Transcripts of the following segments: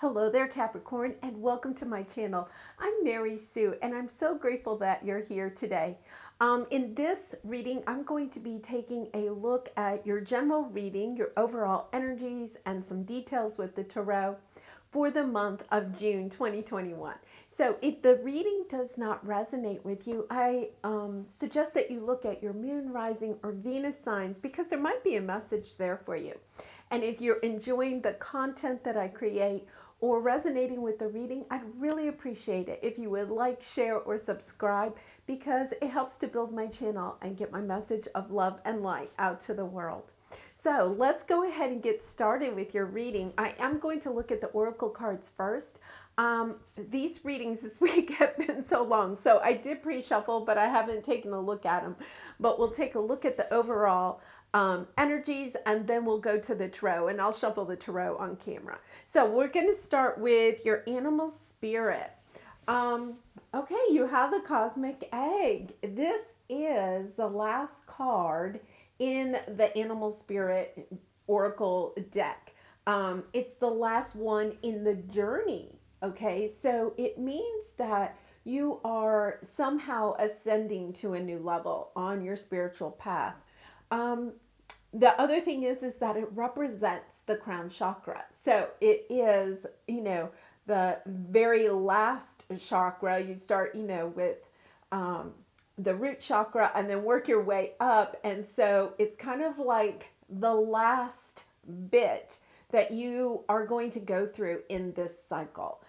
Hello there, Capricorn, and welcome to my channel. I'm Mary Sue, and I'm so grateful that you're here today. In this reading, I'm going to be taking a look at your general reading, your overall energies, and some details with the tarot for the month of June 2021. So if the reading does not resonate with you, I suggest that you look at your moon, rising, or Venus signs because there might be a message there for you. And if you're enjoying the content that I create or resonating with the reading, I'd really appreciate it if you would like, share, or subscribe because it helps to build my channel and get my message of love and light out to the world. So let's go ahead and get started with your reading. I am going to look at the oracle cards first. These readings this week have been so long, so I did pre-shuffle, but I haven't taken a look at them. But we'll take a look at the overall energies, and then we'll go to the tarot, and I'll shuffle the tarot on camera. So we're going to start with your animal spirit. Okay, you have the cosmic egg. This is the last card in the animal spirit oracle deck. It's the last one in the journey. Okay, so it means that you are somehow ascending to a new level on your spiritual path. The other thing is that it represents the crown chakra. So it is, the very last chakra. You start, with the root chakra and then work your way up. And so it's kind of like the last bit that you are going to go through in this cycle.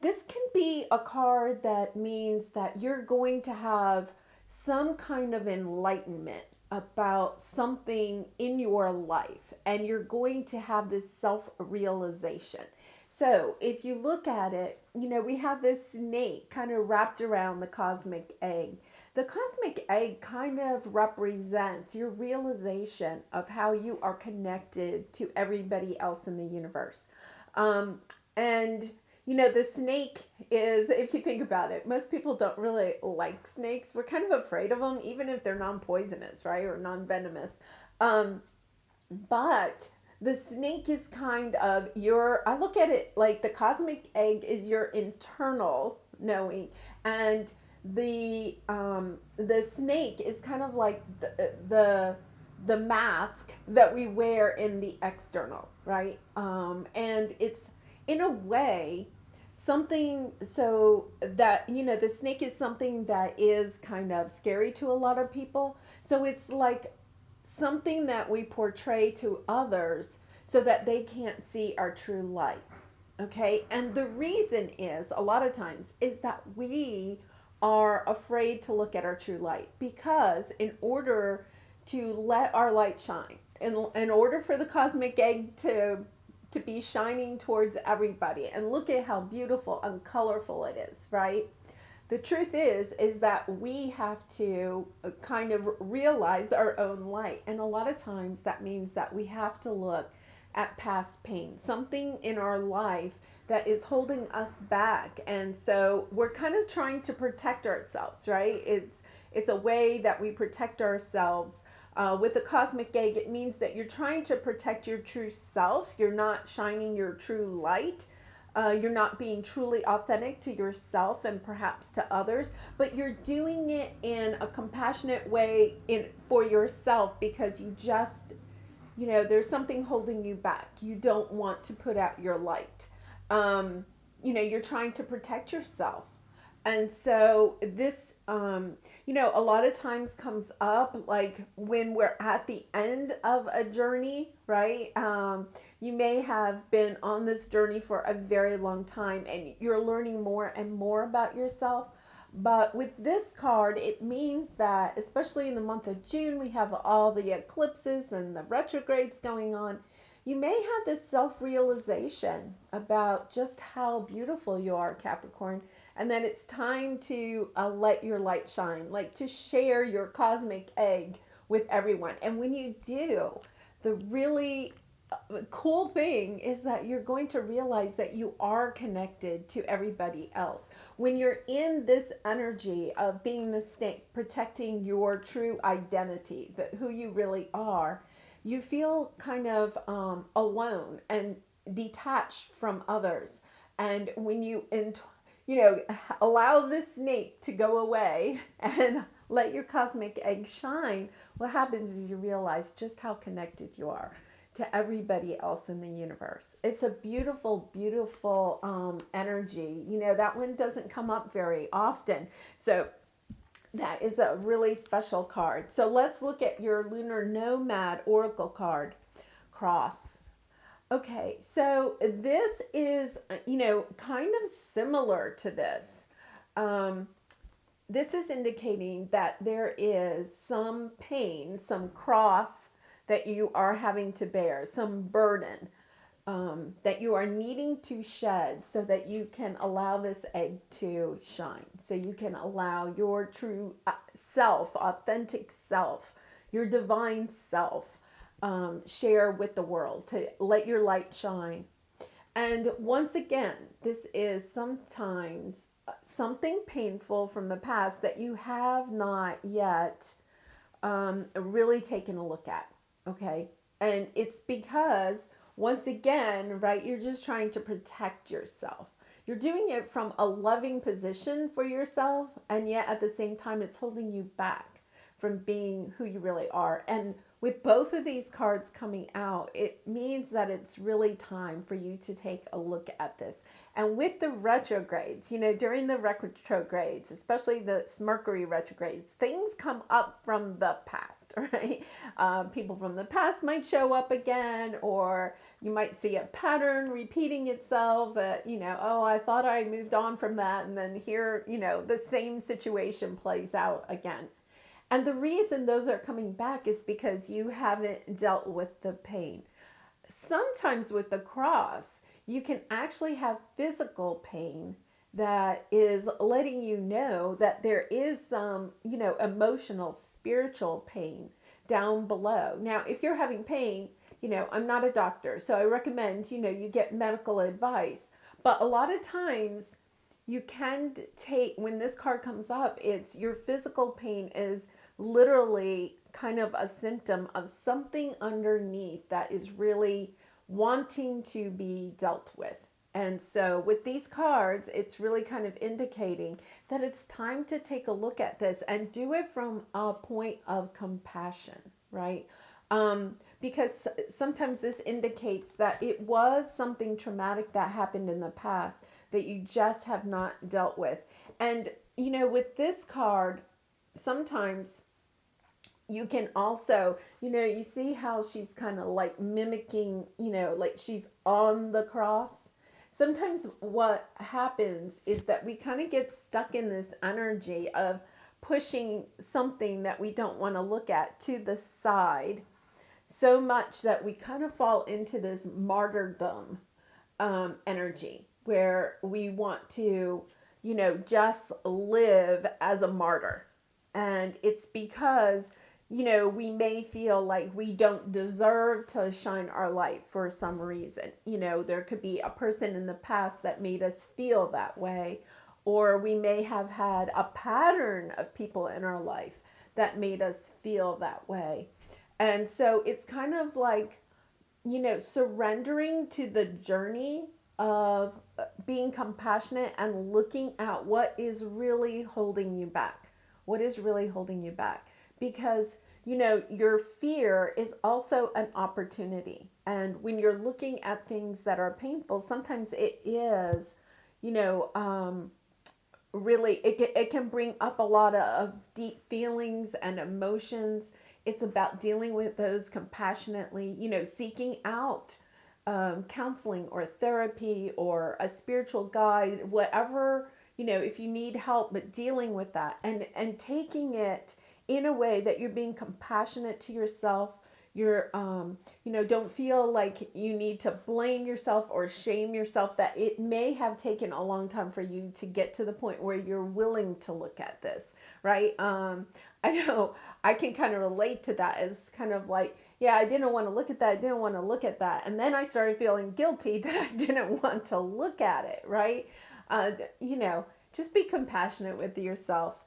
This can be a card that means that you're going to have some kind of enlightenment about something in your life, and you're going to have this self-realization. So if you look at it, we have this snake kind of wrapped around the cosmic egg. The cosmic egg kind of represents your realization of how you are connected to everybody else in the universe. And the snake is, if you think about it, most people don't really like snakes. We're kind of afraid of them, even if they're non-poisonous, right? Or non-venomous. But the snake is kind of I look at it like the cosmic egg is your internal knowing. And the snake is kind of like the mask that we wear in the external, right? And it's, in a way, something so that, the snake is something that is kind of scary to a lot of people. So it's like something that we portray to others so that they can't see our true light. Okay. And the reason is, a lot of times, is that we are afraid to look at our true light because in order to let our light shine, in order for the cosmic egg to be shining towards everybody, and look at how beautiful and colorful it is, right? The truth is that we have to kind of realize our own light. And a lot of times that means that we have to look at past pain, something in our life that is holding us back. And so we're kind of trying to protect ourselves, right? It's a way that we protect ourselves. With the cosmic egg, it means that you're trying to protect your true self. You're not shining your true light. You're not being truly authentic to yourself and perhaps to others, but you're doing it in a compassionate way for yourself because you just, there's something holding you back. You don't want to put out your light. You're trying to protect yourself. And so this, a lot of times comes up like when we're at the end of a journey, right? You may have been on this journey for a very long time and you're learning more and more about yourself. But with this card, it means that, especially in the month of June, we have all the eclipses and the retrogrades going on. You may have this self-realization about just how beautiful you are, Capricorn, and that it's time to let your light shine, like to share your cosmic egg with everyone. And when you do, the really cool thing is that you're going to realize that you are connected to everybody else. When you're in this energy of being the snake, protecting your true identity, who you really are, you feel kind of alone, and detached from others. And when you, you know, allow this snake to go away and let your cosmic egg shine, what happens is you realize just how connected you are to everybody else in the universe. It's a beautiful, beautiful energy. You know, that one doesn't come up very often. So that is a really special card. So let's look at your Lunar Nomad Oracle card, Cross. Okay, so this is, you know, kind of similar to this. This is indicating that there is some pain, some cross that you are having to bear, some burden that you are needing to shed so that you can allow this egg to shine. So you can allow your true self, authentic self, your divine self, share with the world, to let your light shine. And once again, this is sometimes something painful from the past that you have not yet really taken a look at. Okay. And it's because, once again, right, you're just trying to protect yourself. You're doing it from a loving position for yourself, and yet at the same time, it's holding you back from being who you really are. And with both of these cards coming out, it means that it's really time for you to take a look at this. And with the retrogrades, you know, during the retrogrades, especially the Mercury retrogrades, things come up from the past, right? People from the past might show up again, or you might see a pattern repeating itself that, you know, oh, I thought I moved on from that. And then here, you know, the same situation plays out again. And the reason those are coming back is because you haven't dealt with the pain. Sometimes with the cross, you can actually have physical pain that is letting you know that there is some, you know, emotional, spiritual pain down below. Now, if you're having pain, you know, I'm not a doctor, so I recommend, you know, you get medical advice. But a lot of times you can take, when this card comes up, it's your physical pain is literally kind of a symptom of something underneath that is really wanting to be dealt with. And so with these cards, it's really kind of indicating that it's time to take a look at this and do it from a point of compassion, right? Because sometimes this indicates that it was something traumatic that happened in the past that you just have not dealt with. And, you know, with this card, sometimes you can also, you know, you see how she's kind of like mimicking, you know, like she's on the cross. Sometimes what happens is that we kind of get stuck in this energy of pushing something that we don't want to look at to the side so much that we kind of fall into this martyrdom energy where we want to, you know, just live as a martyr. And it's because, you know, we may feel like we don't deserve to shine our light for some reason. You know, there could be a person in the past that made us feel that way, or we may have had a pattern of people in our life that made us feel that way. And so it's kind of like, you know, surrendering to the journey of being compassionate and looking at what is really holding you back. What is really holding you back? Because, you know, your fear is also an opportunity. And when you're looking at things that are painful, sometimes it is, you know, really, it can bring up a lot of deep feelings and emotions. It's about dealing with those compassionately, you know, seeking out counseling or therapy or a spiritual guide, whatever, you know, if you need help, but dealing with that and taking it in a way that you're being compassionate to yourself. You're, you know, don't feel like you need to blame yourself or shame yourself, that it may have taken a long time for you to get to the point where you're willing to look at this, right? I know I can kind of relate to that as kind of like, yeah, I didn't want to look at that. I didn't want to look at that. And then I started feeling guilty that I didn't want to look at it, right? You know, just be compassionate with yourself.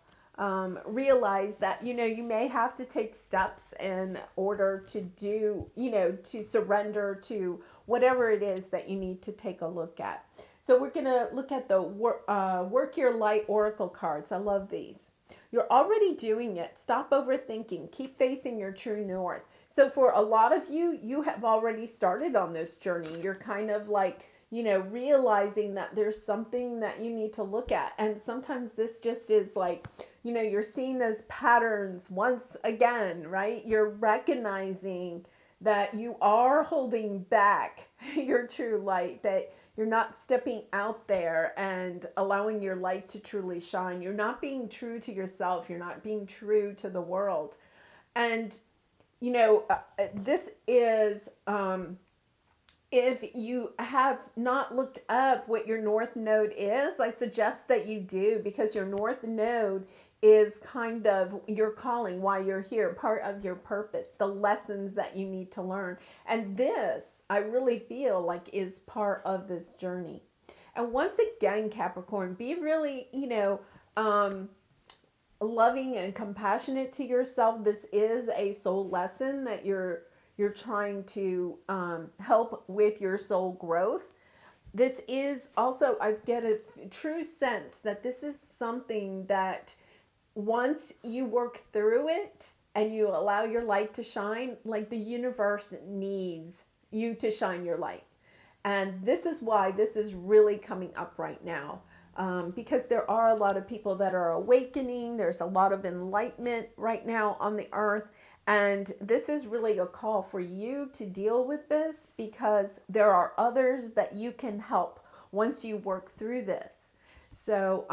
realize that, you may have to take steps in order to do, to surrender to whatever it is that you need to take a look at. So we're going to look at the Work Your Light Oracle cards. I love these. You're already doing it. Stop overthinking. Keep facing your true north. So for a lot of you, you have already started on this journey. You're kind of like, realizing that there's something that you need to look at. And sometimes this just is like, you're seeing those patterns once again, right? You're recognizing that you are holding back your true light, that you're not stepping out there and allowing your light to truly shine. You're not being true to yourself. You're not being true to the world. And, this is, if you have not looked up what your North Node is, I suggest that you do, because your North Node is kind of your calling, why you're here, part of your purpose, the lessons that you need to learn. And this, I really feel like, is part of this journey. And once again, Capricorn, be really, loving and compassionate to yourself. This is a soul lesson that you're trying to help with your soul growth. This is also, I get a true sense that this is something that once you work through it and you allow your light to shine, like the universe needs you to shine your light. And this is why this is really coming up right now. Because there are a lot of people that are awakening. There's a lot of enlightenment right now on the earth. And this is really a call for you to deal with this, because there are others that you can help once you work through this. So,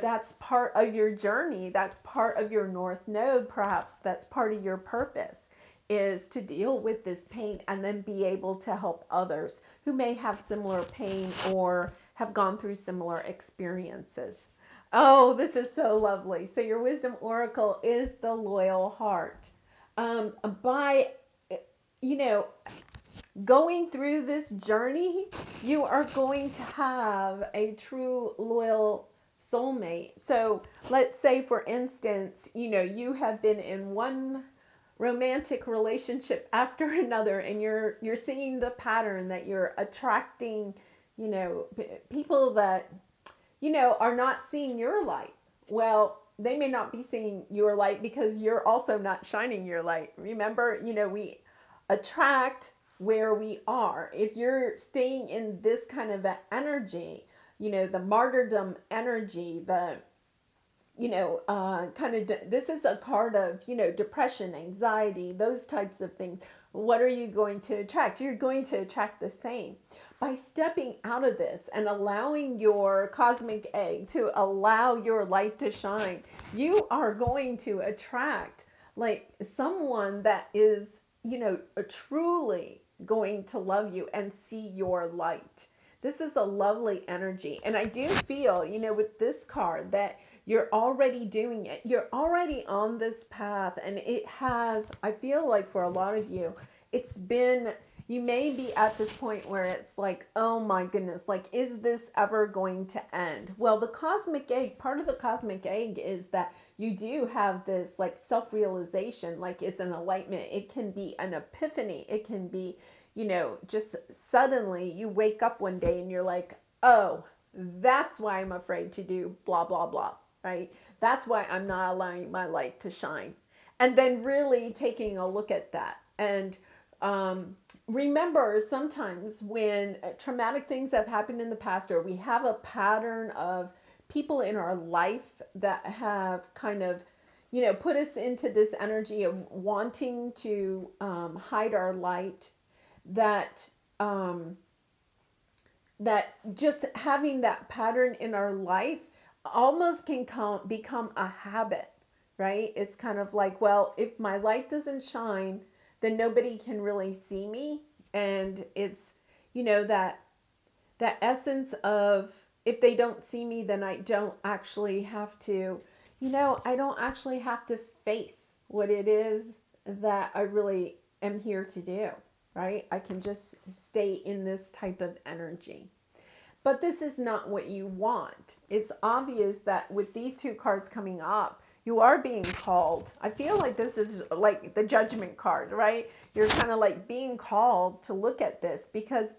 that's part of your journey. That's part of your North Node, perhaps. That's part of your purpose, is to deal with this pain and then be able to help others who may have similar pain or have gone through similar experiences. Oh, this is so lovely. So your wisdom oracle is the loyal heart. By, going through this journey, you are going to have a true loyal soulmate. So let's say, for instance, you have been in one romantic relationship after another, and you're seeing the pattern that you're attracting, people that, are not seeing your light. Well, they may not be seeing your light because you're also not shining your light. Remember, we attract where we are. If you're staying in this kind of energy, the martyrdom energy, the, this is a card of, depression, anxiety, those types of things. What are you going to attract? You're going to attract the same. By stepping out of this and allowing your cosmic egg to allow your light to shine, you are going to attract like someone that is, truly going to love you and see your light. This is a lovely energy. And I do feel, with this card, that you're already doing it. You're already on this path. And it has, I feel like for a lot of you, it's been, you may be at this point where it's like, oh my goodness, like, is this ever going to end? Well, the cosmic egg, part of the cosmic egg is that you do have this like self-realization, like it's an enlightenment. It can be an epiphany. It can be, just suddenly you wake up one day and you're like, oh, that's why I'm afraid to do blah, blah, blah, right? That's why I'm not allowing my light to shine. And then really taking a look at that. And remember, sometimes when traumatic things have happened in the past, or we have a pattern of people in our life that have kind of, put us into this energy of wanting to hide our light, that just having that pattern in our life almost can become a habit, right? It's kind of like, well, if my light doesn't shine, then nobody can really see me. And it's, that essence of, if they don't see me, then I don't actually have to, I don't actually have to face what it is that I really am here to do, right? I can just stay in this type of energy. but this is not what you want. It's obvious that with these two cards coming up, you are being called. I feel like this is like the judgment card, right? You're kind of like being called to look at this because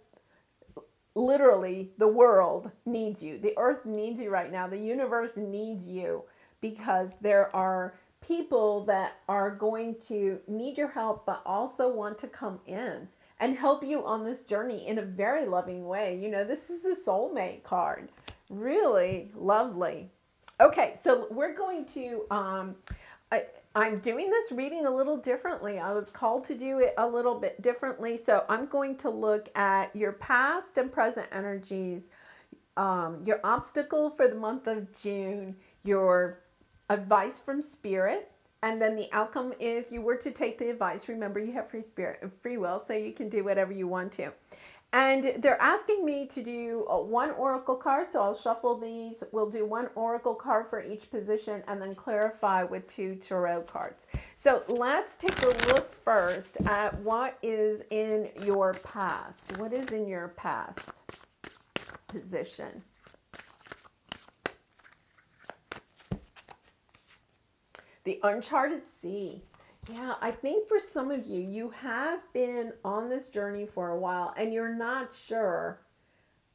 literally the world needs you. The earth needs you right now. The universe needs you because there are people that are going to need your help, but also want to come in and help you on this journey in a very loving way. You know, this is the soulmate card. Really lovely. Okay, so we're going to, I'm doing this reading a little differently. I was called to do it a little bit differently. So I'm going to look at your past and present energies, your obstacle for the month of June, your advice from spirit, and then the outcome if you were to take the advice. Remember, you have free will, so you can do whatever you want to. And they're asking me to do one oracle card, so I'll shuffle these. We'll do one oracle card for each position and then clarify with 2 tarot cards. So let's take a look first at what is in your past. What is in your past position? The uncharted sea. Yeah, I think for some of you, you have been on this journey for a while and you're not sure,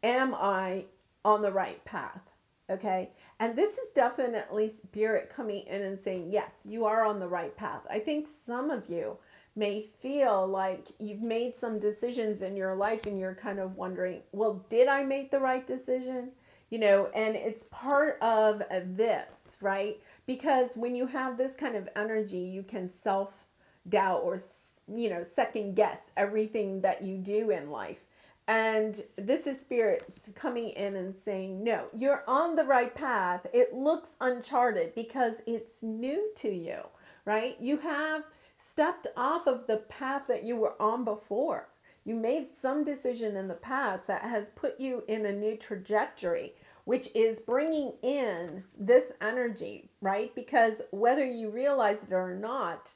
am I on the right path? Okay. And this is definitely spirit coming in and saying, yes, you are on the right path. I think some of you may feel like you've made some decisions in your life and you're kind of wondering, well, did I make the right decision? You know, and it's part of this, right? Because when you have this kind of energy, you can self-doubt or, you know, second guess everything that you do in life. And this is spirits coming in and saying, no, you're on the right path. It looks uncharted because it's new to you, right? You have stepped off of the path that you were on before. You made some decision in the past that has put you in a new trajectory, which is bringing in this energy, right? Because whether you realize it or not,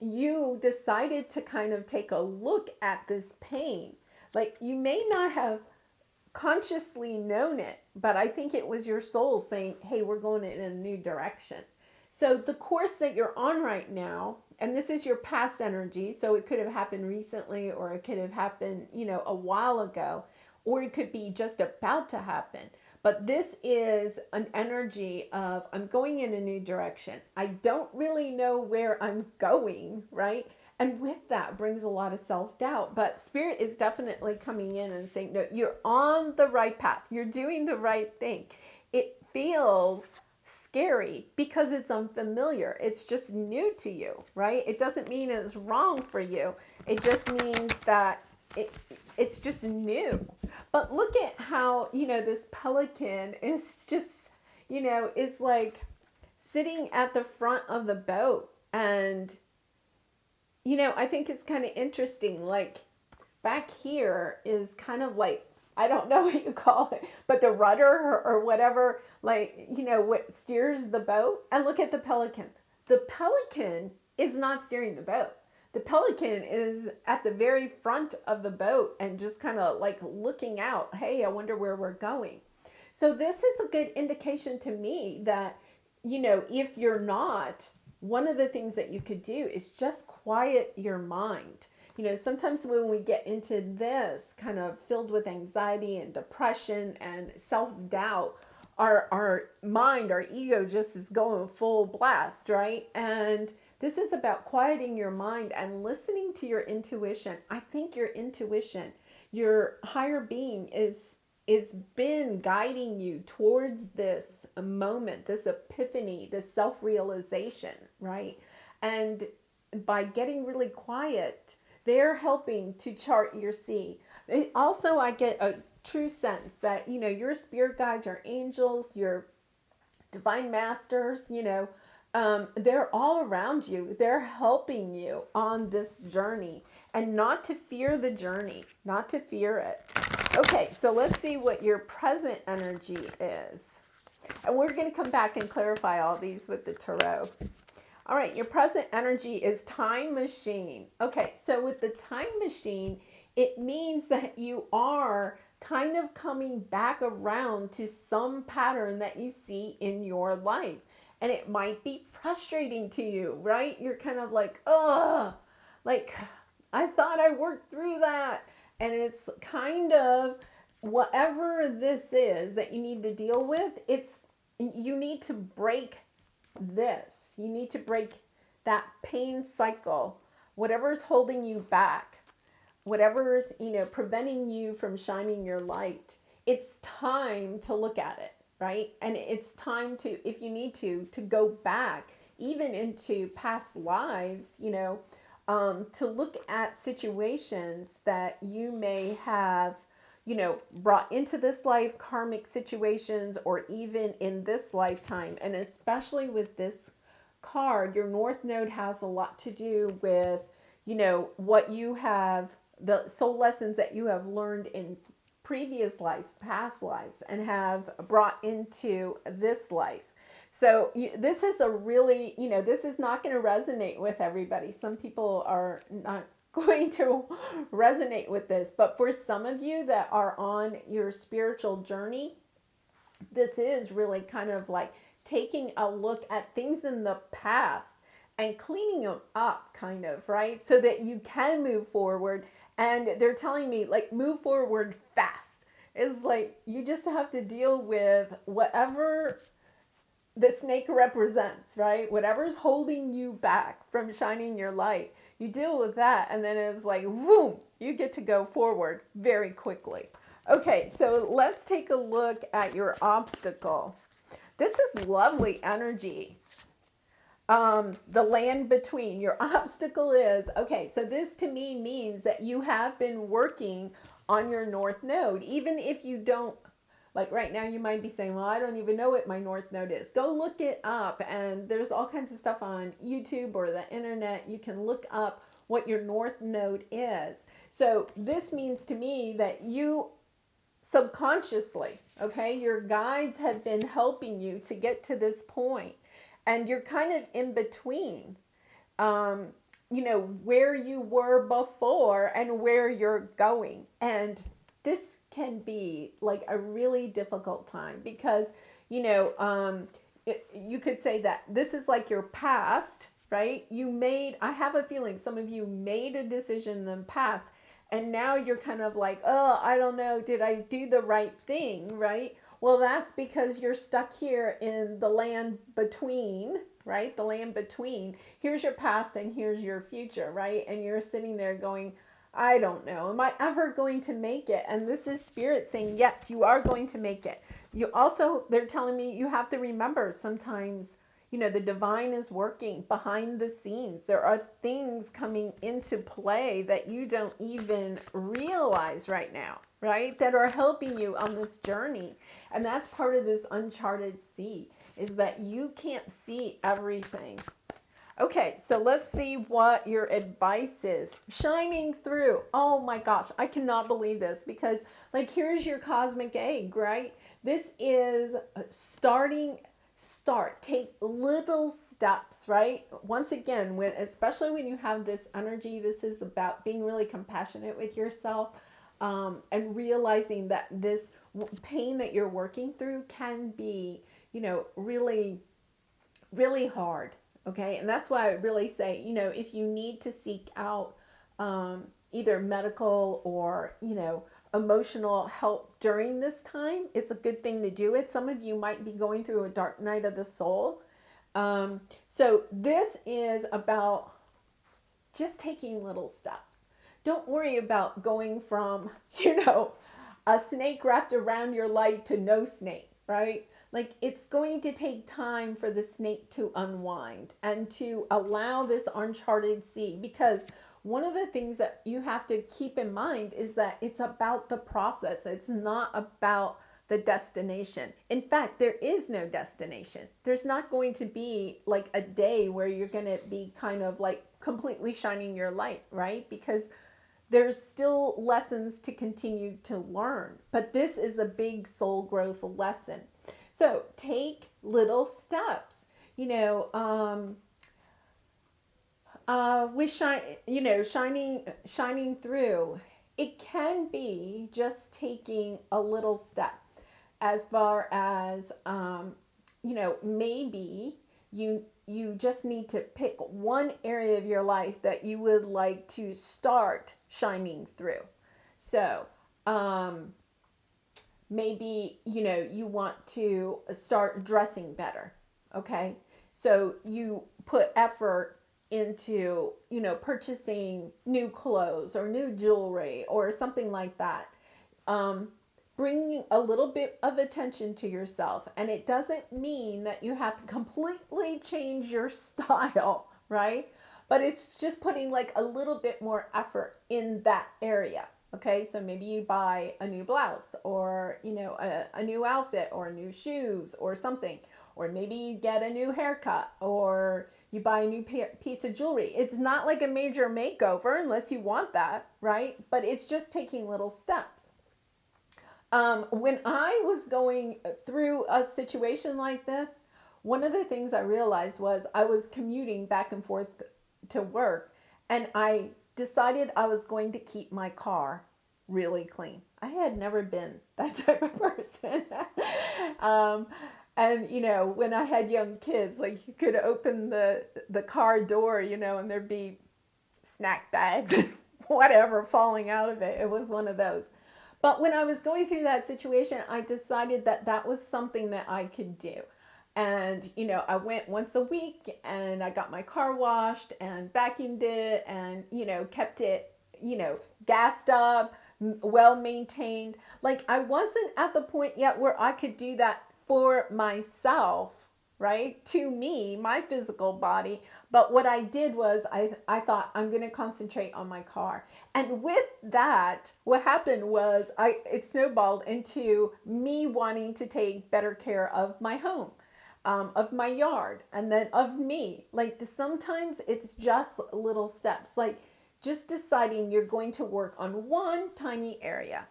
you decided to kind of take a look at this pain. Like you may not have consciously known it, but I think it was your soul saying, hey, we're going in a new direction. So the course that you're on right now, and this is your past energy, so it could have happened recently or it could have happened, you know, a while ago, or it could be just about to happen. But this is an energy of, I'm going in a new direction. I don't really know where I'm going, right? And with that brings a lot of self-doubt. But spirit is definitely coming in and saying, no, you're on the right path. You're doing the right thing. It feels scary because it's unfamiliar. It's just new to you, right? It doesn't mean it's wrong for you. It just means that it's just new. But look at how, you know, this pelican is just, you know, is like sitting at the front of the boat. And, you know, I think it's kind of interesting. Like back here is kind of like, I don't know what you call it, but the rudder or whatever, like, you know, what steers the boat. And look at the pelican. The pelican is not steering the boat. The pelican is at the very front of the boat and just kind of like looking out. Hey, I wonder where we're going. So this is a good indication to me that, you know, if you're not, one of the things that you could do is just quiet your mind. You know, sometimes when we get into this kind of filled with anxiety and depression and self-doubt, our mind, our ego just is going full blast, right? And this is about quieting your mind and listening to your intuition. I think your intuition, your higher being is been guiding you towards this moment, this epiphany, this self-realization, right? And by getting really quiet, they're helping to chart your sea. Also, I get a true sense that, you know, your spirit guides, your angels, your divine masters, you know, they're all around you. They're helping you on this journey and not to fear the journey, not to fear it. Okay, so let's see what your present energy is. And we're going to come back and clarify all these with the tarot. All right, your present energy is time machine. Okay, so with the time machine, it means that you are kind of coming back around to some pattern that you see in your life. And it might be frustrating to you, right? You're kind of like, oh, like I thought I worked through that. And it's kind of whatever this is that you need to deal with, you need to break this. You need to break that pain cycle, whatever's holding you back, whatever's, preventing you from shining your light. It's time to look at it, right? And it's time to, if you need to go back even into past lives, to look at situations that you may have, brought into this life, karmic situations, or even in this lifetime. And especially with this card, your North Node has a lot to do with, what you have, the soul lessons that you have learned in previous lives, past lives, and have brought into this life. So this is a really, this is not going to resonate with everybody. Some people are not going to resonate with this, but for some of you that are on your spiritual journey, this is really kind of like taking a look at things in the past and cleaning them up, kind of, right? So that you can move forward. And they're telling me, like, move forward fast. It's like you just have to deal with whatever the snake represents, right? Whatever's holding you back from shining your light, you deal with that, and then it's like, boom, you get to go forward very quickly. Okay, so let's take a look at your obstacle. This is lovely energy. The land between. Your obstacle is, okay, so this to me means that you have been working on your North Node. Even if you don't, like right now you might be saying, well, I don't even know what my North Node is. Go look it up, and there's all kinds of stuff on YouTube or the internet. You can look up what your North Node is. So this means to me that you subconsciously, okay, your guides have been helping you to get to this point. And you're kind of in between, where you were before and where you're going. And this can be like a really difficult time because, you could say that this is like your past, right? I have a feeling some of you made a decision in the past, and now you're kind of like, oh, I don't know, did I do the right thing, right? Well, that's because you're stuck here in the land between, right? The land between. Here's your past and here's your future, right? And you're sitting there going, I don't know. Am I ever going to make it? And this is Spirit saying, yes, you are going to make it. They're telling me you have to remember sometimes, the divine is working behind the scenes. There are things coming into play that you don't even realize right now, right? That are helping you on this journey. And that's part of this uncharted sea, is that you can't see everything. Okay, so let's see what your advice is. Shining through. Oh my gosh, I cannot believe this, because like here's your cosmic egg, right? This is take little steps, right? Once again, especially when you have this energy, this is about being really compassionate with yourself, and realizing that this pain that you're working through can be, really, really hard. Okay. And that's why I really say, if you need to seek out, either medical or, emotional help during this time, it's a good thing to do it. Some of you might be going through a dark night of the soul. So this is about just taking little steps. Don't worry about going from, a snake wrapped around your light to no snake, right? Like it's going to take time for the snake to unwind and to allow this uncharted sea, because one of the things that you have to keep in mind is that it's about the process. It's not about the destination. In fact, there is no destination. There's not going to be like a day where you're going to be kind of like completely shining your light, right? Because there's still lessons to continue to learn. But this is a big soul growth lesson. So take little steps, with shining through. it can be just taking a little step as far as, maybe you just need to pick one area of your life that you would like to start shining through. So, maybe, you want to start dressing better. Okay. So you put effort into, purchasing new clothes or new jewelry or something like that. Bringing a little bit of attention to yourself. And it doesn't mean that you have to completely change your style, right? But it's just putting like a little bit more effort in that area. Okay, so maybe you buy a new blouse or, a new outfit or new shoes or something. Or maybe you get a new haircut or you buy a new piece of jewelry. It's not like a major makeover unless you want that, right? But it's just taking little steps. When I was going through a situation like this, one of the things I realized was I was commuting back and forth to work, and I decided I was going to keep my car really clean. I had never been that type of person. And, when I had young kids, like you could open the car door, and there'd be snack bags and whatever falling out of it. It was one of those. But when I was going through that situation, I decided that was something that I could do. And, I went once a week and I got my car washed and vacuumed it and, kept it, gassed up, well maintained. Like I wasn't at the point yet where I could do that for myself, right? To me, my physical body. But what I did was I thought I'm going to concentrate on my car. And with that, what happened was it snowballed into me wanting to take better care of my home, of my yard, and then of me. Like sometimes it's just little steps, like just deciding you're going to work on one tiny area.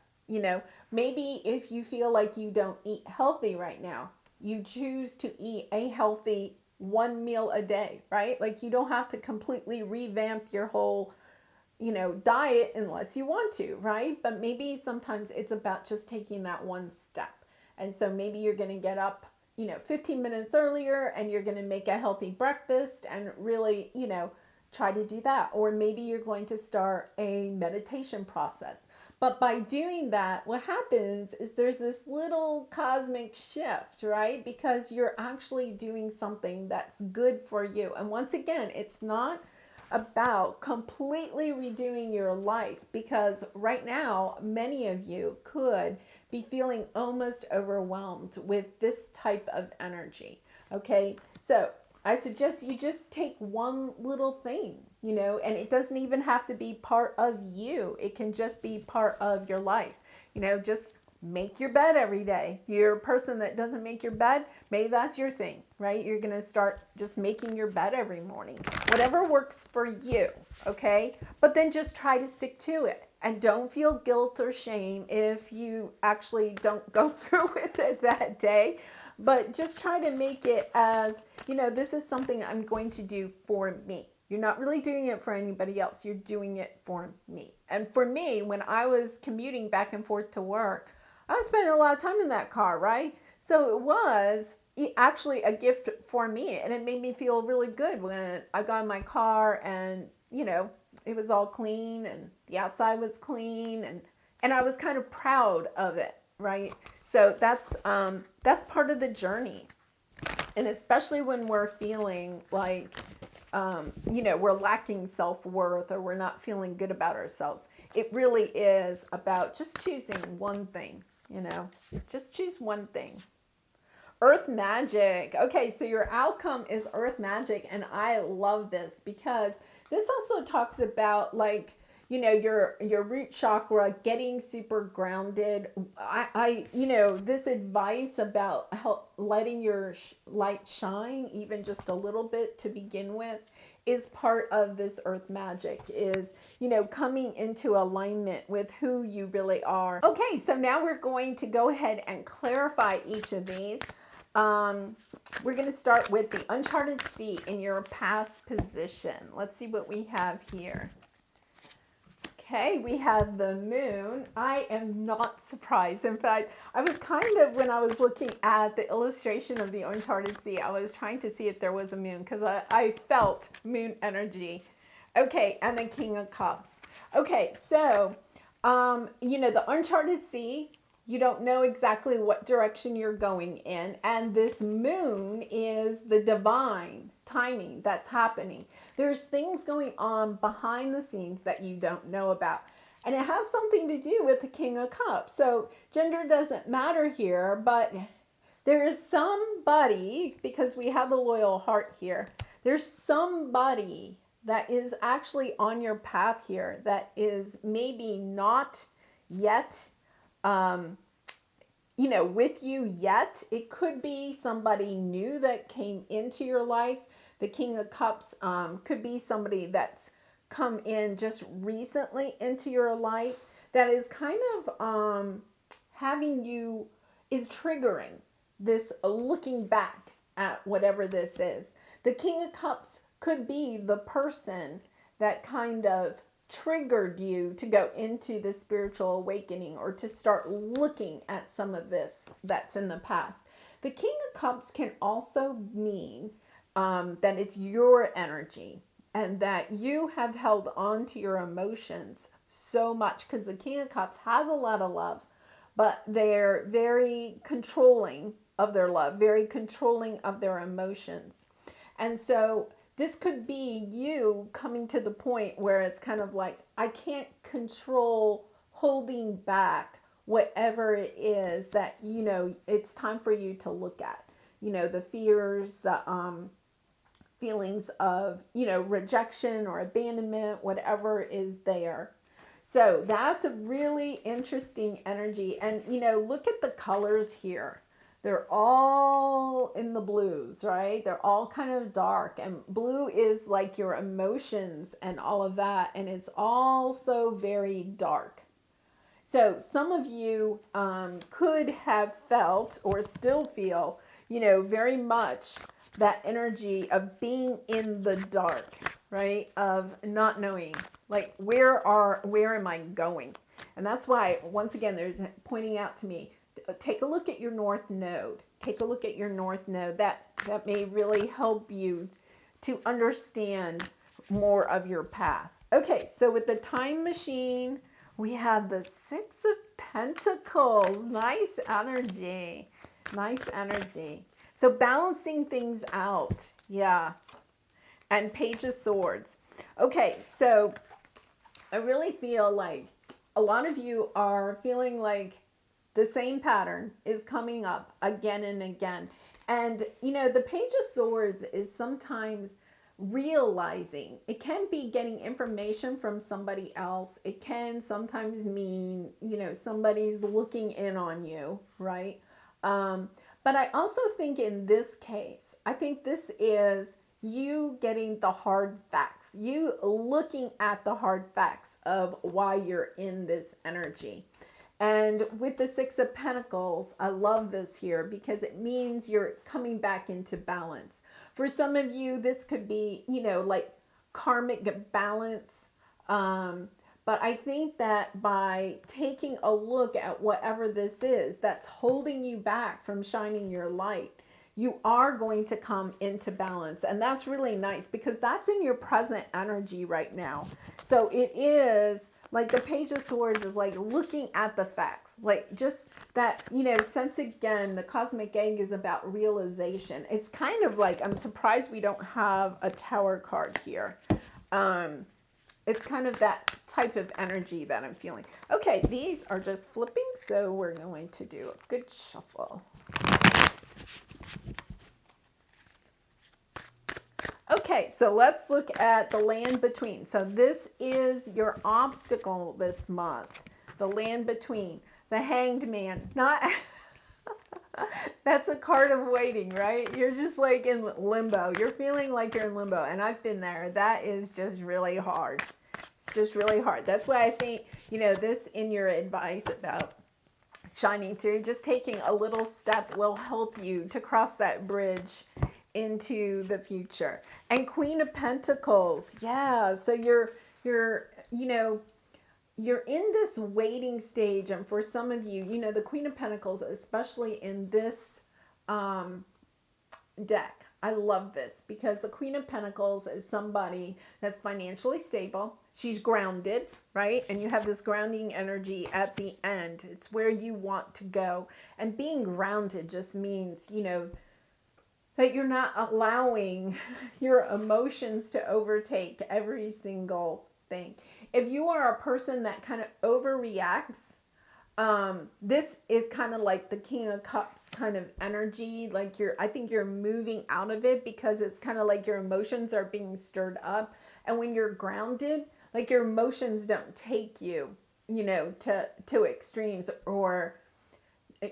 Maybe if you feel like you don't eat healthy right now, you choose to eat a healthy one meal a day, right? Like you don't have to completely revamp your whole, diet unless you want to, right? But maybe sometimes it's about just taking that one step. And so maybe you're going to get up, 15 minutes earlier and you're going to make a healthy breakfast and really, try to do that. Or maybe you're going to start a meditation process. But by doing that, what happens is there's this little cosmic shift, right? Because you're actually doing something that's good for you. And once again, it's not about completely redoing your life, because right now, many of you could be feeling almost overwhelmed with this type of energy. Okay, so I suggest you just take one little thing, and it doesn't even have to be part of you. It can just be part of your life. Just make your bed every day. You're a person that doesn't make your bed, maybe that's your thing, right? You're going to start just making your bed every morning. Whatever works for you, okay? But then just try to stick to it. And don't feel guilt or shame if you actually don't go through with it that day. But just try to make it as, this is something I'm going to do for me. You're not really doing it for anybody else. You're doing it for me. And for me, when I was commuting back and forth to work, I was spending a lot of time in that car, right? So it was actually a gift for me. And it made me feel really good when I got in my car and, it was all clean and the outside was clean. And I was kind of proud of it, right? So that's part of the journey. And especially when we're feeling like, we're lacking self-worth or we're not feeling good about ourselves. It really is about just choosing one thing, just choose one thing. Earth magic. Okay, so your outcome is earth magic. And I love this because this also talks about your root chakra, getting super grounded. This advice about letting your light shine even just a little bit to begin with is part of this earth magic, is, coming into alignment with who you really are. Okay, so now we're going to go ahead and clarify each of these. We're going to start with the uncharted sea in your past position. Let's see what we have here. Okay, we have the moon. I am not surprised. In fact, I was kind of, when I was looking at the illustration of the Uncharted Sea, I was trying to see if there was a moon because I felt moon energy. Okay, and the King of Cups. Okay, so, the Uncharted Sea, you don't know exactly what direction you're going in. And this moon is the divine timing that's happening. There's things going on behind the scenes that you don't know about. And it has something to do with the King of Cups. So gender doesn't matter here, but there is somebody, because we have the loyal heart here, there's somebody that is actually on your path here that is maybe not yet with you yet. It could be somebody new that came into your life. The King of Cups could be somebody that's come in just recently into your life that is kind of is triggering this looking back at whatever this is. The King of Cups could be the person that kind of triggered you to go into the spiritual awakening or to start looking at some of this that's in the past. The King of Cups can also mean that it's your energy and that you have held on to your emotions so much, because the King of Cups has a lot of love, but they're very controlling of their love, very controlling of their emotions. And so this could be you coming to the point where it's kind of like, I can't control holding back whatever it is that, it's time for you to look at. The fears, the feelings of, rejection or abandonment, whatever is there. So that's a really interesting energy. And, look at the colors here. They're all in the blues, right? They're all kind of dark. And blue is like your emotions and all of that. And it's also very dark. So some of you could have felt or still feel, very much that energy of being in the dark, right? Of not knowing, like, where am I going? And that's why, once again, they're pointing out to me, take a look at your North Node. Take a look at your North Node. That may really help you to understand more of your path. Okay, so with the time machine, we have the Six of Pentacles. Nice energy. Nice energy. So balancing things out. Yeah. And Page of Swords. Okay, so I really feel like a lot of you are feeling like the same pattern is coming up again and again. And, the Page of Swords is sometimes realizing. It can be getting information from somebody else. It can sometimes mean, somebody's looking in on you, right? But I also think in this case, I think this is you getting the hard facts. You looking at the hard facts of why you're in this energy. And with the Six of Pentacles, I love this here because it means you're coming back into balance. For some of you, this could be, like karmic balance. But I think that by taking a look at whatever this is that's holding you back from shining your light, you are going to come into balance. And that's really nice because that's in your present energy right now. So it is like the Page of Swords is like looking at the facts, like just that, since again, the cosmic egg is about realization. It's kind of like, I'm surprised we don't have a Tower card here. It's kind of that type of energy that I'm feeling. Okay, these are just flipping, so we're going to do a good shuffle. Okay, so let's look at the land between. So this is your obstacle this month. The land between. The Hanged Man. Not that's a card of waiting, right? You're just like in limbo. You're feeling like you're in limbo. And I've been there. That is just really hard. It's just really hard. That's why I think, this in your advice about shining through, just taking a little step will help you to cross that bridge into the future. And Queen of Pentacles. Yeah. So you're you're in this waiting stage. And for some of you, you know, the Queen of Pentacles, especially in this deck, I love this because the Queen of Pentacles is somebody that's financially stable. She's grounded, right? And you have this grounding energy at the end. It's where you want to go. And being grounded just means, you know, that you're not allowing your emotions to overtake every single thing. If you are a person that kind of overreacts, this is kind of like the King of Cups kind of energy. Like I think you're moving out of it because it's kind of like your emotions are being stirred up. And when you're grounded, like your emotions don't take you, you know, to extremes, or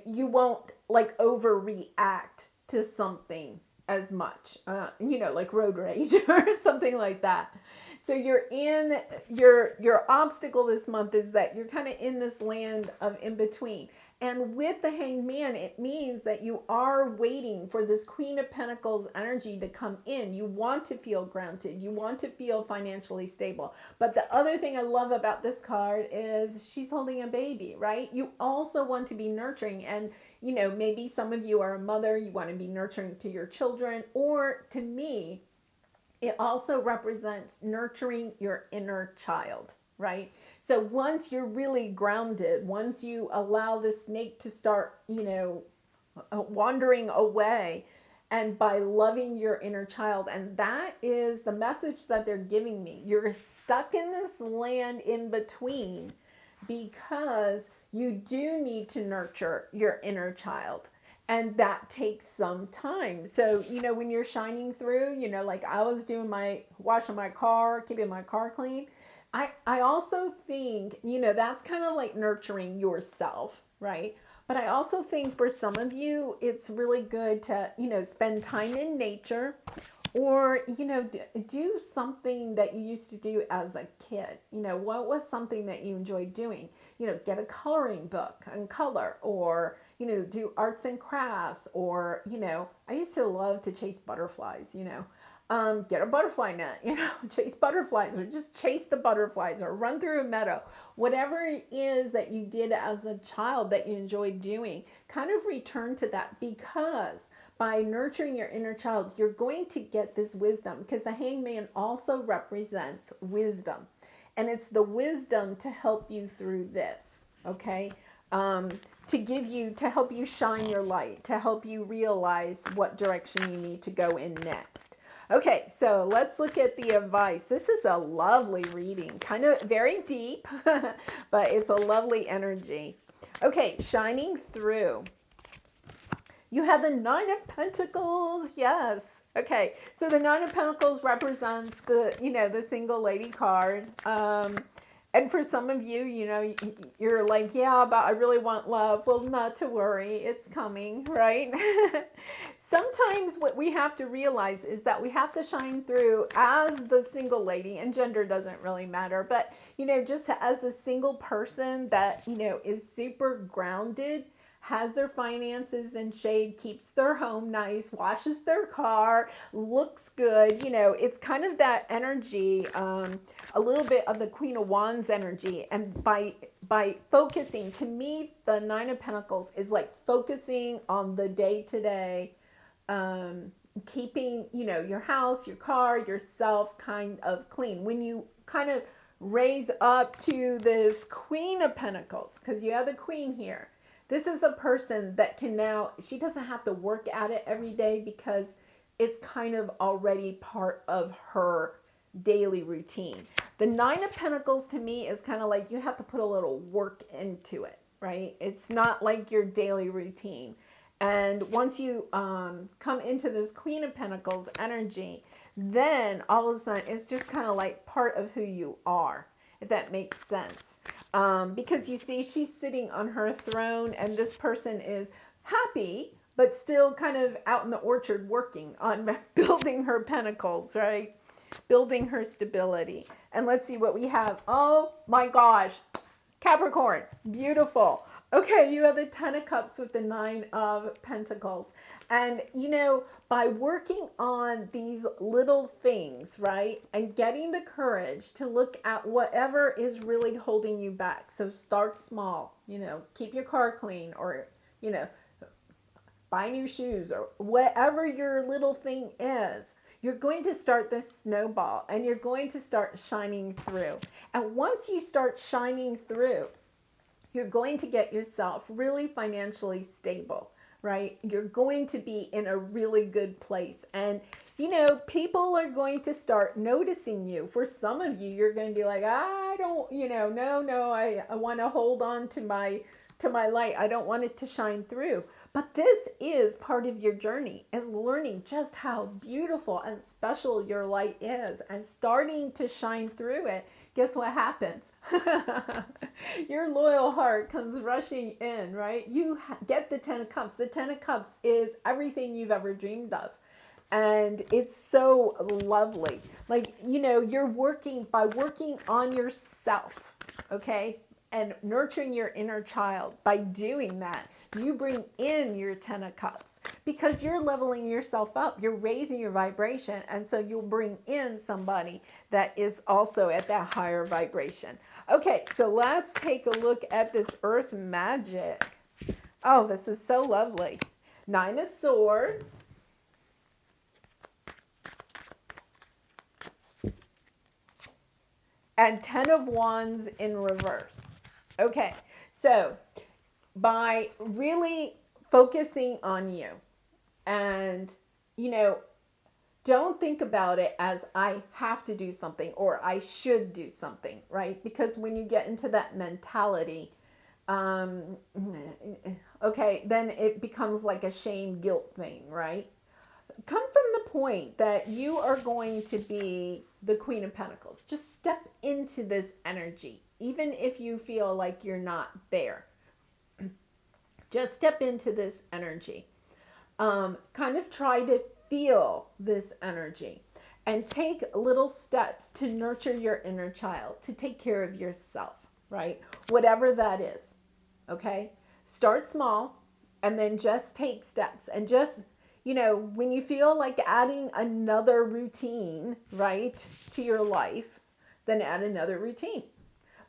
you won't like overreact to something as much, you know, like road rage or something like that. So you're in your obstacle this month is that you're kind of in this land of in between. And with the Hanged Man, it means that you are waiting for this Queen of Pentacles energy to come in. You want to feel grounded. You want to feel financially stable. But the other thing I love about this card is she's holding a baby, right? You also want to be nurturing. And, you know, maybe some of you are a mother. You want to be nurturing to your children. Or to me, it also represents nurturing your inner child, right? So once you're really grounded, once you allow the snake to start, you know, wandering away, and by loving your inner child, and that is the message that they're giving me. You're stuck in this land in between because you do need to nurture your inner child. And that takes some time. So, you know, when you're shining through, you know, like I was doing washing my car, keeping my car clean. I also think, you know, that's kind of like nurturing yourself, right? But I also think for some of you, it's really good to, you know, spend time in nature, or, you know, do something that you used to do as a kid. You know, what was something that you enjoyed doing? You know, get a coloring book and color, or, you know, do arts and crafts, or, you know, I used to love to chase butterflies, you know. Get a butterfly net, you know, chase butterflies, or just chase the butterflies, or run through a meadow. Whatever it is that you did as a child that you enjoyed doing, kind of return to that, because by nurturing your inner child, you're going to get this wisdom, because the Hanged Man also represents wisdom. And it's the wisdom to help you through this, okay? To help you shine your light, to help you realize what direction you need to go in next. Okay, so let's look at the advice. This is a lovely reading, kind of very deep, but it's a lovely energy. Okay, shining through. You have the Nine of Pentacles. Yes. Okay, so the Nine of Pentacles represents the, you know, the single lady card. And for some of you, you know, you're like, yeah, but I really want love. Well, not to worry. It's coming, right? Sometimes what we have to realize is that we have to shine through as the single lady, and gender doesn't really matter. But, you know, just as a single person that, you know, is super grounded, has their finances in shade, keeps their home nice, washes their car, looks good. You know, it's kind of that energy, a little bit of the Queen of Wands energy. And by focusing, to me, the Nine of Pentacles is like focusing on the day-to-day, keeping, you know, your house, your car, yourself kind of clean. When you kind of raise up to this Queen of Pentacles, because you have the Queen here, this is a person that can now, she doesn't have to work at it every day because it's kind of already part of her daily routine. The Nine of Pentacles to me is kind of like you have to put a little work into it, right? It's not like your daily routine. And once you come into this Queen of Pentacles energy, then all of a sudden it's just kind of like part of who you are, if that makes sense. Because you see, she's sitting on her throne, and this person is happy, but still kind of out in the orchard working on building her pentacles, right? Building her stability. And let's see what we have. Oh my gosh, Capricorn, beautiful. Okay, you have the Ten of Cups with the Nine of Pentacles. And, you know, by working on these little things, right, and getting the courage to look at whatever is really holding you back. So start small, you know, keep your car clean, or, you know, buy new shoes, or whatever your little thing is. You're going to start this snowball, and you're going to start shining through. And once you start shining through, you're going to get yourself really financially stable, right? You're going to be in a really good place. And, you know, people are going to start noticing you. For some of you, you're going to be like, I don't, you know, no, I want to hold on to my light. I don't want it to shine through. But this is part of your journey, is learning just how beautiful and special your light is, and starting to shine through it. Guess what happens? Your loyal heart comes rushing in, right? You get the Ten of Cups. The Ten of Cups is everything you've ever dreamed of. And it's so lovely. Like, you know, you're working on yourself, okay? And nurturing your inner child. By doing that, you bring in your Ten of Cups, because you're leveling yourself up. You're raising your vibration. And so you'll bring in somebody that is also at that higher vibration. Okay, so let's take a look at this earth magic. Oh, this is so lovely. Nine of Swords. And Ten of Wands in reverse. Okay, so by really focusing on you, and, you know, don't think about it as I have to do something or I should do something, right? Because when you get into that mentality, okay, then it becomes like a shame, guilt thing, right? Come from the point that you are going to be the Queen of Pentacles. Just step into this energy, even if you feel like you're not there. Just step into this energy. Kind of try to feel this energy and take little steps to nurture your inner child, to take care of yourself, right? Whatever that is, okay? Start small and then just take steps, and just, you know, when you feel like adding another routine, right, to your life, then add another routine.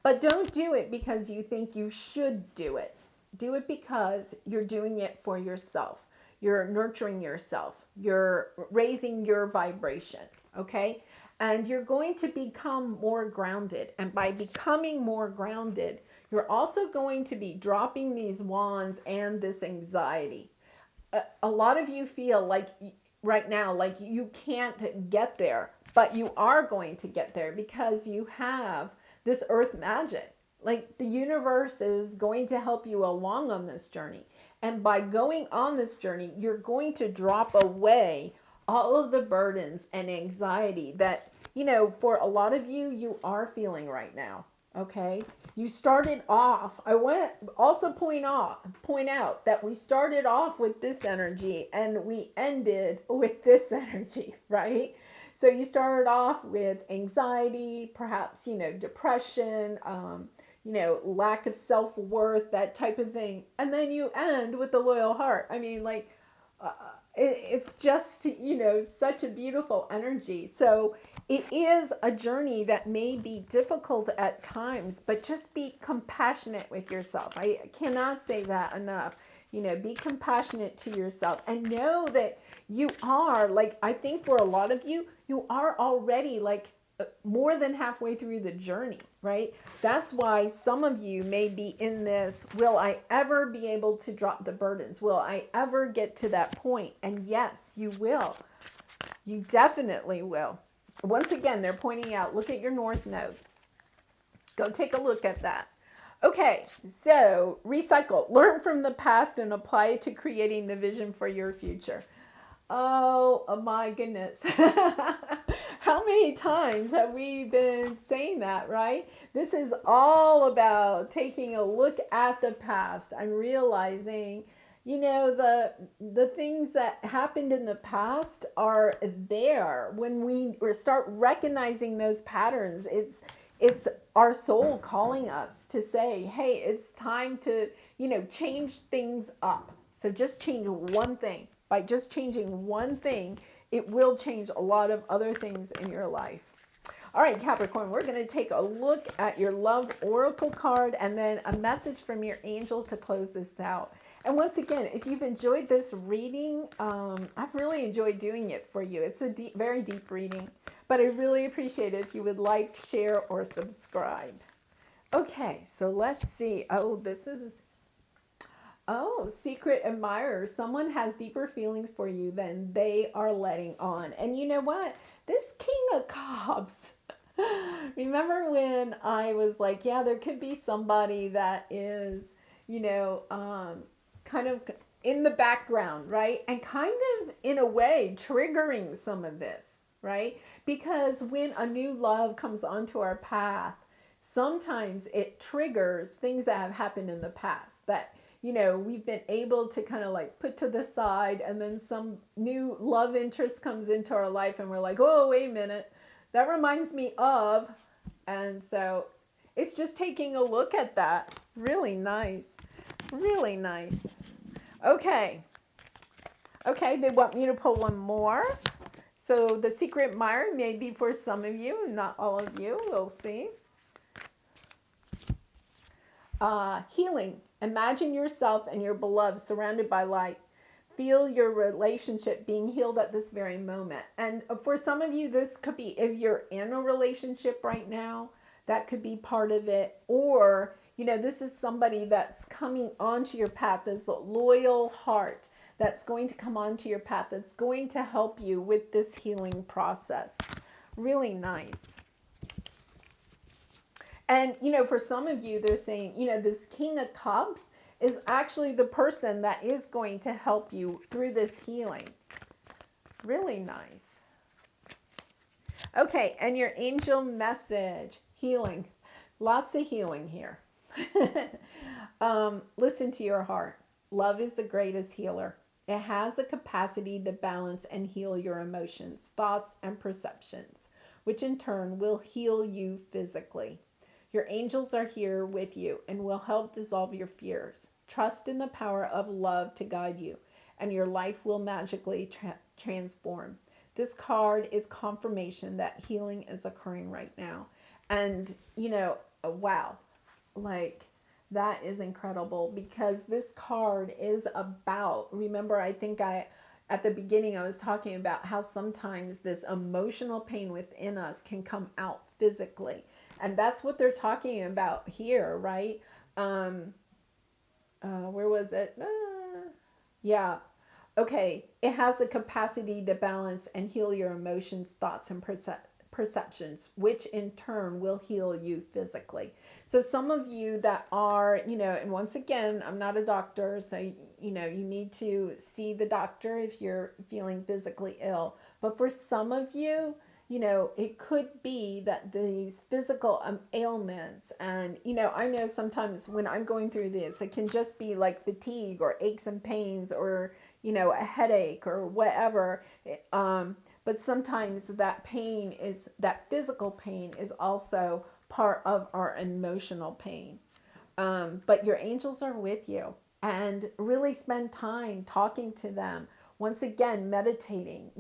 But don't do it because you think you should do it. Do it because you're doing it for yourself. You're nurturing yourself. You're raising your vibration, okay? And you're going to become more grounded. And by becoming more grounded, you're also going to be dropping these wands and this anxiety. A lot of you feel like right now, like you can't get there, but you are going to get there because you have this earth magic. Like, the universe is going to help you along on this journey. And by going on this journey, you're going to drop away all of the burdens and anxiety that, you know, for a lot of you, you are feeling right now. Okay. You started off, I want to also point out that we started off with this energy and we ended with this energy, right? So you started off with anxiety, perhaps, you know, depression, you know, lack of self-worth, that type of thing. And then you end with the loyal heart. I mean, like, it's just, you know, such a beautiful energy. So it is a journey that may be difficult at times, but just be compassionate with yourself. I cannot say that enough. You know, be compassionate to yourself and know that you are, like, I think for a lot of you, you are already like more than halfway through the journey, right? That's why some of you may be in this, will I ever be able to drop the burdens? Will I ever get to that point? And yes, you will. You definitely will. Once again, they're pointing out, look at your North Node. Go take a look at that. Okay, so recycle. Learn from the past and apply it to creating the vision for your future. Oh my goodness. How many times have we been saying that, right? This is all about taking a look at the past and realizing, you know, the things that happened in the past are there. When we start recognizing those patterns, it's our soul calling us to say, hey, it's time to, change things up. So just change one thing. By just changing one thing, it will change a lot of other things in your life. All right, Capricorn, we're going to take a look at your love oracle card and then a message from your angel to close this out. And once again, if you've enjoyed this reading, I've really enjoyed doing it for you. It's a very deep reading, but I really appreciate it if you would like, share, or subscribe. Okay, so let's see. Secret admirer. Someone has deeper feelings for you than they are letting on. And you know what? This King of Cups. Remember when I was like, yeah, there could be somebody that is, kind of in the background, right? And kind of in a way triggering some of this, right? Because when a new love comes onto our path, sometimes it triggers things that have happened in the past that, we've been able to kind of like put to the side, and then some new love interest comes into our life and we're like, oh, wait a minute, that reminds me of. And so it's just taking a look at that. Really nice. Really nice. Okay, they want me to pull one more. So the secret admirer may be for some of you, not all of you. We'll see. Healing. Imagine yourself and your beloved surrounded by light. Feel your relationship being healed at this very moment. And for some of you, this could be if you're in a relationship right now, that could be part of it. Or, this is somebody that's coming onto your path, this loyal heart that's going to come onto your path, that's going to help you with this healing process. Really nice. And, for some of you, they're saying, this King of Cups is actually the person that is going to help you through this healing. Really nice. Okay, and your angel message, healing. Lots of healing here. Listen to your heart. Love is the greatest healer. It has the capacity to balance and heal your emotions, thoughts, and perceptions, which in turn will heal you physically. Your angels are here with you and will help dissolve your fears. Trust in the power of love to guide you, and your life will magically transform. This card is confirmation that healing is occurring right now. And, wow, that is incredible, because this card is about, remember, I think at the beginning I was talking about how sometimes this emotional pain within us can come out physically. And that's what they're talking about here, right? Where was it? Yeah. Okay. It has the capacity to balance and heal your emotions, thoughts, and perceptions, which in turn will heal you physically. So some of you that are, and once again, I'm not a doctor, so, you need to see the doctor if you're feeling physically ill. But for some of you, it could be that these physical ailments, and, I know sometimes when I'm going through this, it can just be like fatigue or aches and pains or, a headache or whatever. But sometimes that physical pain is also part of our emotional pain. But your angels are with you, and really spend time talking to them. Once again, meditating,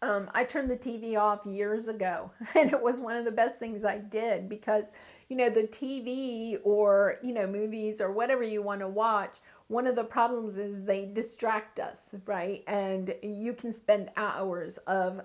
I turned the TV off years ago, and it was one of the best things I did, because, the TV or, movies or whatever you want to watch, one of the problems is they distract us, right? And you can spend hours of,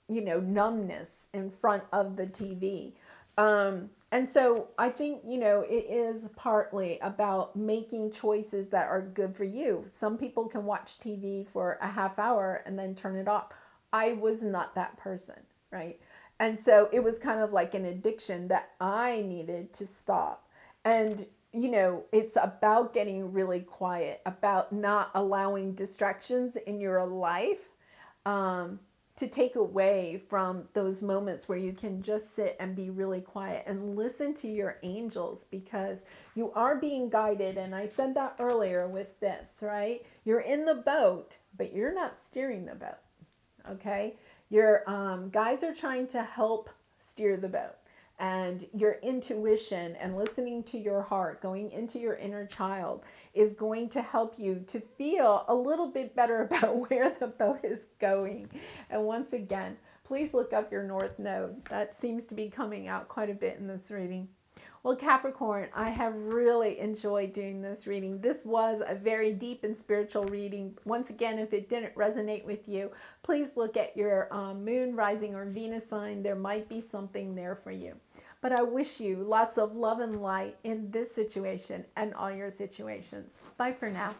numbness in front of the TV. And so I think, it is partly about making choices that are good for you. Some people can watch TV for a half hour and then turn it off. I was not that person, right? And so it was kind of like an addiction that I needed to stop. And, it's about getting really quiet, about not allowing distractions in your life to take away from those moments where you can just sit and be really quiet and listen to your angels, because you are being guided. And I said that earlier with this, right? You're in the boat, but you're not steering the boat. Okay, your guides are trying to help steer the boat, and your intuition and listening to your heart, going into your inner child, is going to help you to feel a little bit better about where the boat is going. And once again, please look up your North Node. That seems to be coming out quite a bit in this reading. Well, Capricorn, I have really enjoyed doing this reading. This was a very deep and spiritual reading. Once again, if it didn't resonate with you, please look at your moon, rising, or Venus sign. There might be something there for you. But I wish you lots of love and light in this situation and all your situations. Bye for now.